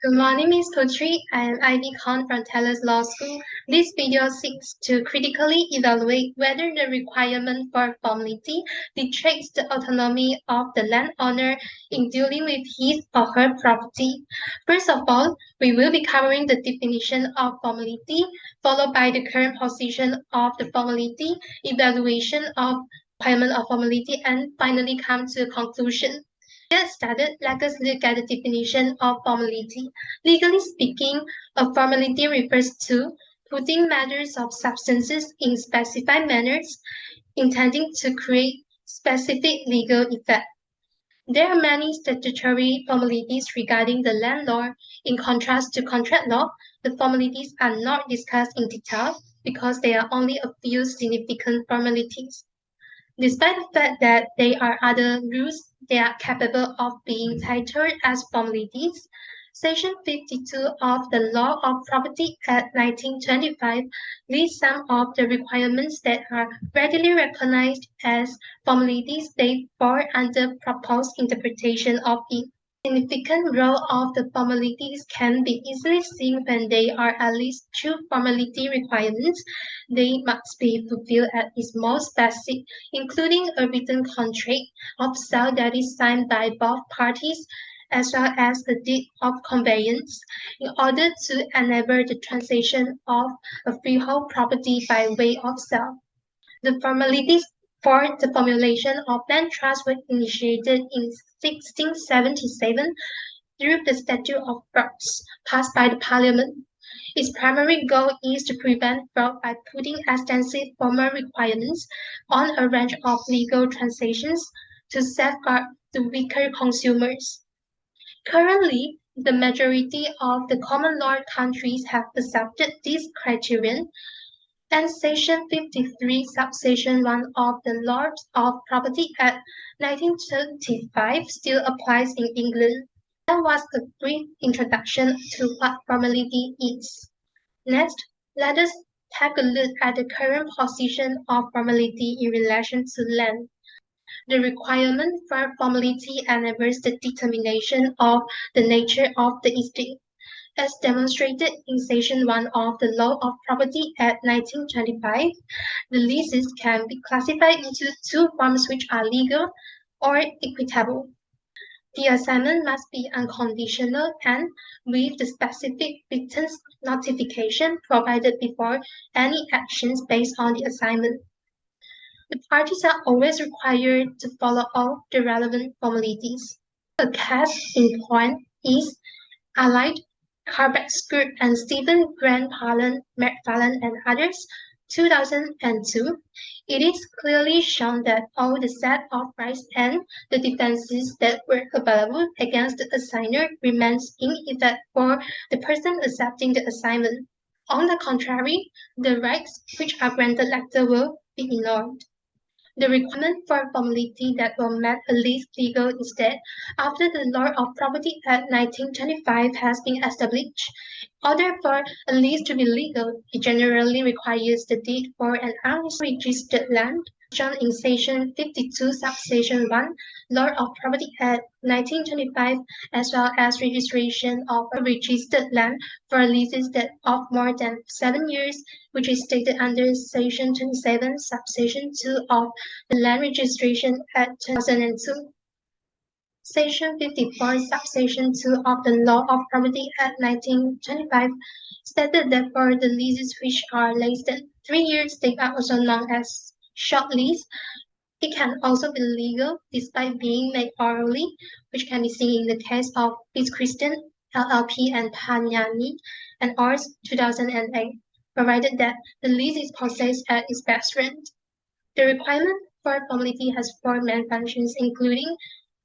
Good morning, Ms. Putri. I am Ivy Khan from Taylor's Law School. This video seeks to critically evaluate whether the requirement for formality detracts the autonomy of the landowner in dealing with his or her property. First of all, we will be covering the definition of formality, followed by the current position of the formality, evaluation of requirement of formality, and finally come to a conclusion. Get started, let us look at the definition of formality. Legally speaking, a formality refers to putting matters of substances in specified manners, intending to create specific legal effect. There are many statutory formalities regarding the land law. In contrast to contract law, the formalities are not discussed in detail because there are only a few significant formalities. Despite the fact that there are other rules that are capable of being titled as formalities, Section 52 of the Law of Property Act 1925 lists some of the requirements that are readily recognized as formalities that fall under proposed interpretation of it. Significant role of the formalities can be easily seen when there are at least two formality requirements. They must be fulfilled at its most basic, including a written contract of sale that is signed by both parties, as well as a deed of conveyance, in order to enable the transaction of a freehold property by way of sale. The formalities for the formulation of land trusts were initiated in 1677 through the Statute of Frauds passed by the Parliament. Its primary goal is to prevent fraud by putting extensive formal requirements on a range of legal transactions to safeguard the weaker consumers. Currently, the majority of the common law countries have accepted this criterion, and Section 53, Subsection 1 of the Law of Property Act 1925 still applies in England. That was a brief introduction to what formality is. Next, let us take a look at the current position of formality in relation to land. The requirement for formality enables the determination of the nature of the estate. As demonstrated in Section 1 of the Law of Property Act 1925, the leases can be classified into two forms which are legal or equitable. The assignment must be unconditional and with the specific written notification provided before any actions based on the assignment. The parties are always required to follow all the relevant formalities. A case in point is Allied Carbeck's Group and Stephen Grant McFarlane and others, 2002. It is clearly shown that all the set of rights and the defenses that were available against the assigner remains in effect for the person accepting the assignment. On the contrary, the rights which are granted later will be ignored. The requirement for formality that will make a lease legal is that after the Law of Property Act 1925 has been established, in order for a lease to be legal, it generally requires the deed for an unregistered land, shown in Section 52, Subsection 1, Law of Property Act 1925, as well as registration of a registered land for leases that of more than 7 years, which is stated under Section 27, Subsection 2 of the Land Registration Act 2002. Section 54, Subsection 2 of the Law of Property Act 1925 stated that for the leases which are less than 3 years, they are also known as short lease. It can also be legal despite being made orally, which can be seen in the case of Biz Christian, LLP, and Panyani and Ors 2008, provided that the lease is possessed at its best rent. The requirement for formality has four main functions, including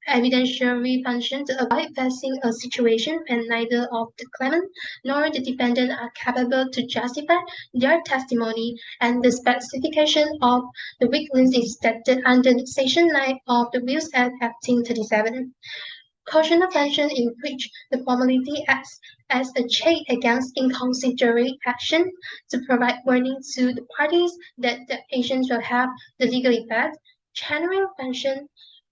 evidentiary function to avoid facing a situation when neither of the claimant nor the defendant are capable to justify their testimony, and the specification of the witness is stated under Section 9 of the Wills Act 1837. Cautionary function in which the formality acts as a check against inconsiderate action to provide warning to the parties that the actions will have the legal effect. Channeling function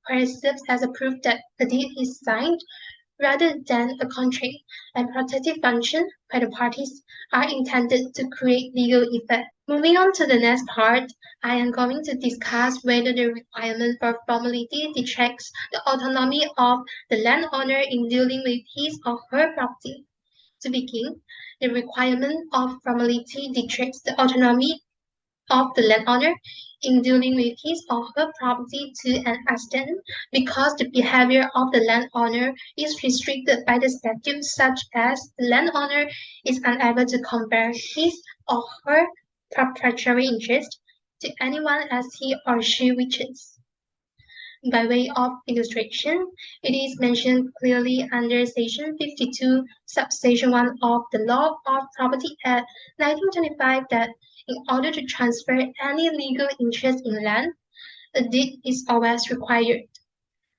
where it serves as a proof that the deed is signed, rather than a constraint and protective function where the parties are intended to create legal effect. Moving on to the next part, I am going to discuss whether the requirement for formality detracts the autonomy of the landowner in dealing with his or her property. To begin, the requirement of formality detracts the autonomy of the landowner in dealing with his or her property to an extent because the behavior of the landowner is restricted by the statute such as the landowner is unable to compare his or her proprietary interest to anyone as he or she wishes. By way of illustration, it is mentioned clearly under Section 52, Subsection 1 of the Law of Property Act 1925 that in order to transfer any legal interest in land, a deed is always required.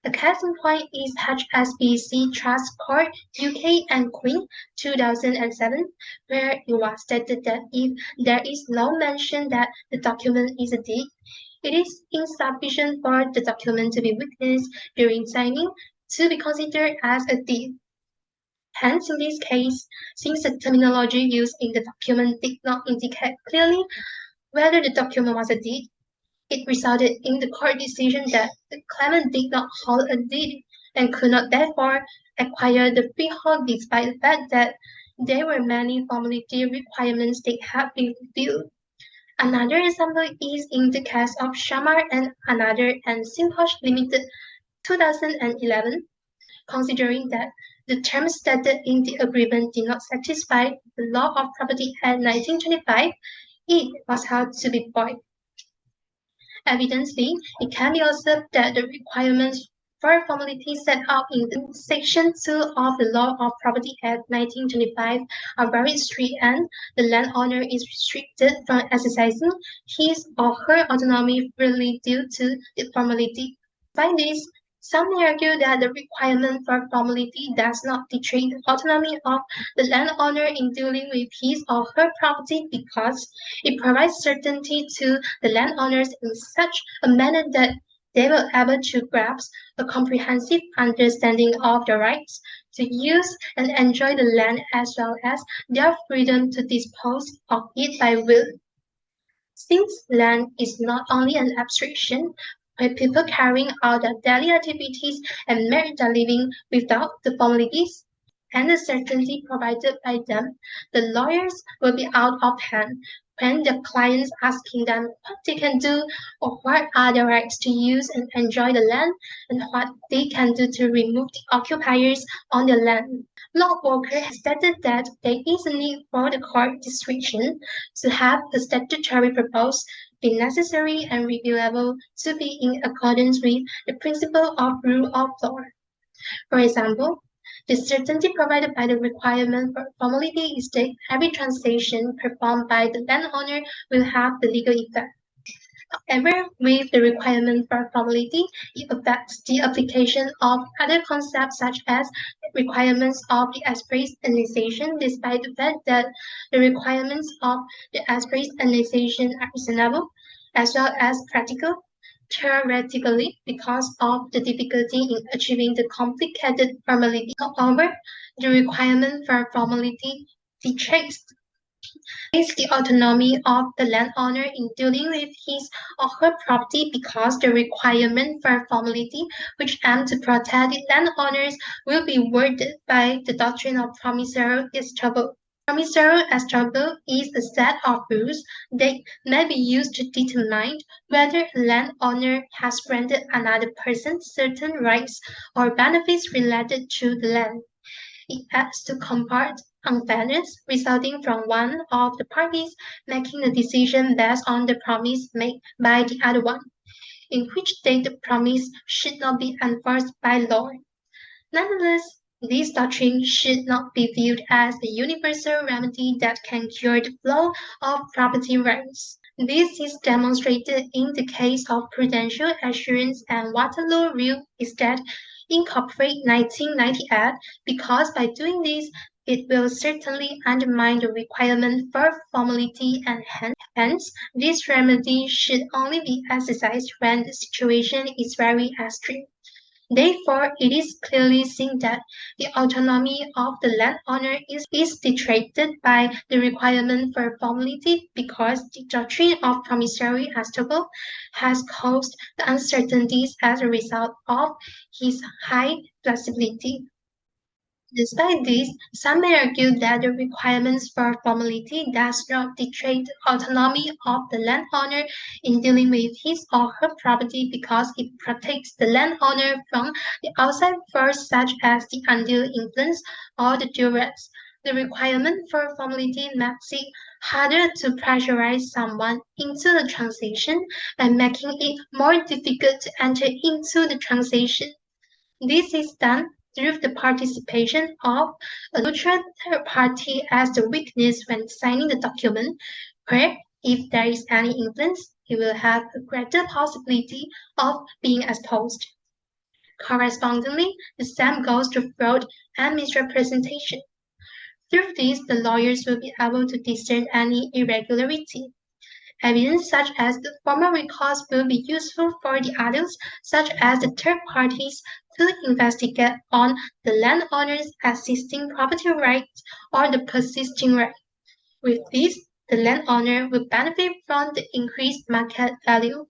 A case in point is HSBC Trust Court UK and Queen 2007, where it was stated that if there is no mention that the document is a deed, it is insufficient for the document to be witnessed during signing to be considered as a deed. Hence, in this case, since the terminology used in the document did not indicate clearly whether the document was a deed, it resulted in the court decision that the claimant did not hold a deed and could not therefore acquire the freehold despite the fact that there were many formality requirements that had been fulfilled. Another example is in the case of Shamar and another and Simposh Limited 2011, considering that the terms stated in the agreement did not satisfy the Law of Property Act 1925, it was held to be void. Evidently, it can be observed that the requirements for formality set out in Section 2 of the Law of Property Act 1925 are very strict and the landowner is restricted from exercising his or her autonomy freely due to the formality. By this, some may argue that the requirement for formality does not detract the autonomy of the landowner in dealing with his or her property because it provides certainty to the landowners in such a manner that they will be able to grasp a comprehensive understanding of their rights to use and enjoy the land as well as their freedom to dispose of it by will. Since land is not only an abstraction, where people carrying out their daily activities and make their living without the formalities and the certainty provided by them, the lawyers will be out of hand when the clients asking them what they can do or what are their rights to use and enjoy the land and what they can do to remove the occupiers on the land. Lord Walker has stated that there is a need for the court discretion to have a statutory purpose be necessary and reviewable to be in accordance with the principle of rule of law. For example, the certainty provided by the requirement for formality is that every transaction performed by the landowner will have the legal effect. However, with the requirement for formality, it affects the application of other concepts such as requirements of the express annexation, despite the fact that the requirements of the express annexation are reasonable as well as practical. Theoretically, because of the difficulty in achieving the complicated formality. However, the requirement for formality detracts the autonomy of the landowner in dealing with his or her property because the requirement for formality which aim to protect the landowners will be worded by the doctrine of promissory estoppel. Promissory estoppel is a set of rules that may be used to determine whether a landowner has granted another person certain rights or benefits related to the land. It acts to combat unfairness resulting from one of the parties making a decision based on the promise made by the other one, in which state the promise should not be enforced by law. Nonetheless, this doctrine should not be viewed as a universal remedy that can cure the flow of property rights. This is demonstrated in the case of Prudential Assurance and Waterloo Real Estate Incorporate 1998 because by doing this, it will certainly undermine the requirement for formality and hence, this remedy should only be exercised when the situation is very extreme. Therefore, it is clearly seen that the autonomy of the landowner is detracted by the requirement for formality because the doctrine of promissory estoppel has caused the uncertainties as a result of his high flexibility. Despite this, some may argue that the requirements for formality does not detract the autonomy of the landowner in dealing with his or her property because it protects the landowner from the outside force such as the undue influence or the duress. The requirement for formality makes it harder to pressurize someone into the transaction by making it more difficult to enter into the transaction. This is done through the participation of a neutral third party as the witness when signing the document, where if there is any influence, he will have a greater possibility of being exposed. Correspondingly, the same goes to fraud and misrepresentation. Through this, the lawyers will be able to discern any irregularity. Evidence such as the formal recourse will be useful for the others, such as the third parties, to investigate on the landowner's existing property rights or the persisting right. With this, the landowner will benefit from the increased market value.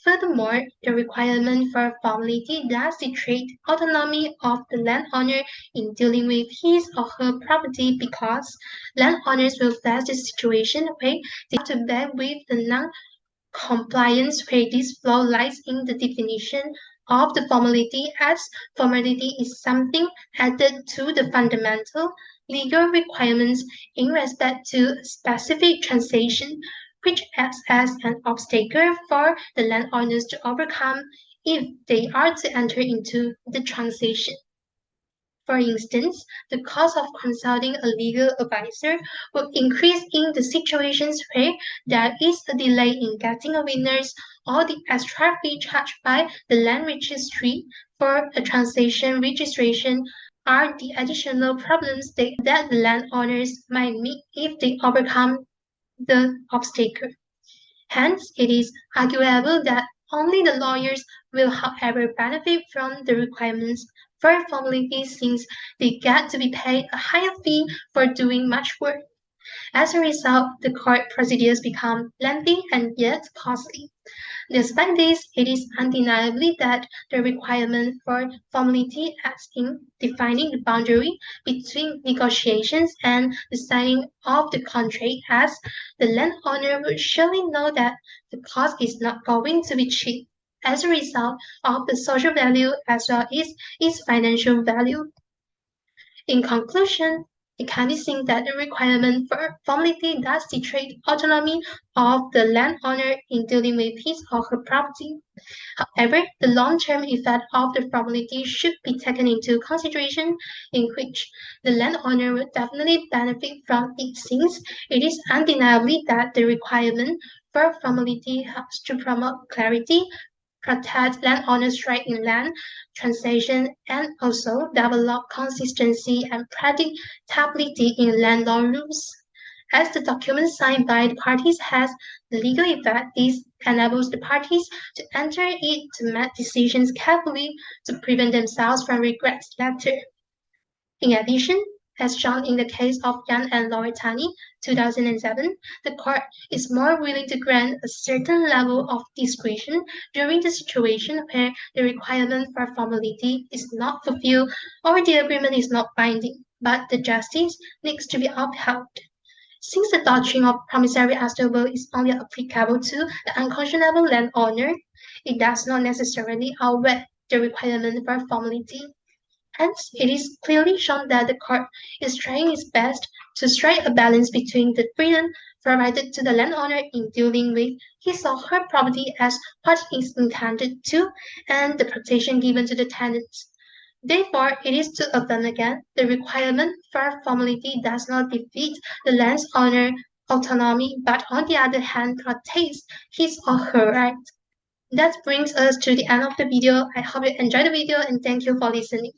Furthermore, the requirement for formality does detract autonomy of the landowner in dealing with his or her property because landowners will face the situation where they have to bear with the non-compliance where this flaw lies in the definition of the formality as formality is something added to the fundamental legal requirements in respect to specific transaction which acts as an obstacle for the landowners to overcome if they are to enter into the transaction. For instance, the cost of consulting a legal advisor will increase in the situations where there is a delay in getting a witness or the extra fee charged by the land registry for a transaction registration are the additional problems that the landowners might meet if they overcome the obstacle. Hence, it is arguable that only the lawyers will however benefit from the requirements for formality since they get to be paid a higher fee for doing much work. As a result, the court procedures become lengthy and yet costly. Despite this, it is undeniably that the requirement for formality acts in defining the boundary between negotiations and the signing of the contract as the landowner would surely know that the cost is not going to be cheap as a result of the social value as well as its financial value. In conclusion, it can be seen that the requirement for formality does detract autonomy of the landowner in dealing with his or her property. However, the long-term effect of the formality should be taken into consideration, in which the landowner will definitely benefit from it since it is undeniably that the requirement for formality helps to promote clarity, protect landowners' right in land transaction, and also develop consistency and predictability in land law rules. As the document signed by the parties has legal effect, this enables the parties to enter it to make decisions carefully to prevent themselves from regrets later. In addition, as shown in the case of Yan and Loretani, 2007, the court is more willing to grant a certain level of discretion during the situation where the requirement for formality is not fulfilled or the agreement is not binding, but the justice needs to be upheld. Since the doctrine of promissory estoppel is only applicable to the unconscionable landowner, it does not necessarily outweigh the requirement for formality. Hence, it is clearly shown that the court is trying its best to strike a balance between the freedom provided to the landowner in dealing with his or her property as what is intended to and the protection given to the tenants. Therefore, it is to affirm again the requirement for formality does not defeat the landowner autonomy, but on the other hand protects his or her right. That brings us to the end of the video. I hope you enjoyed the video and thank you for listening.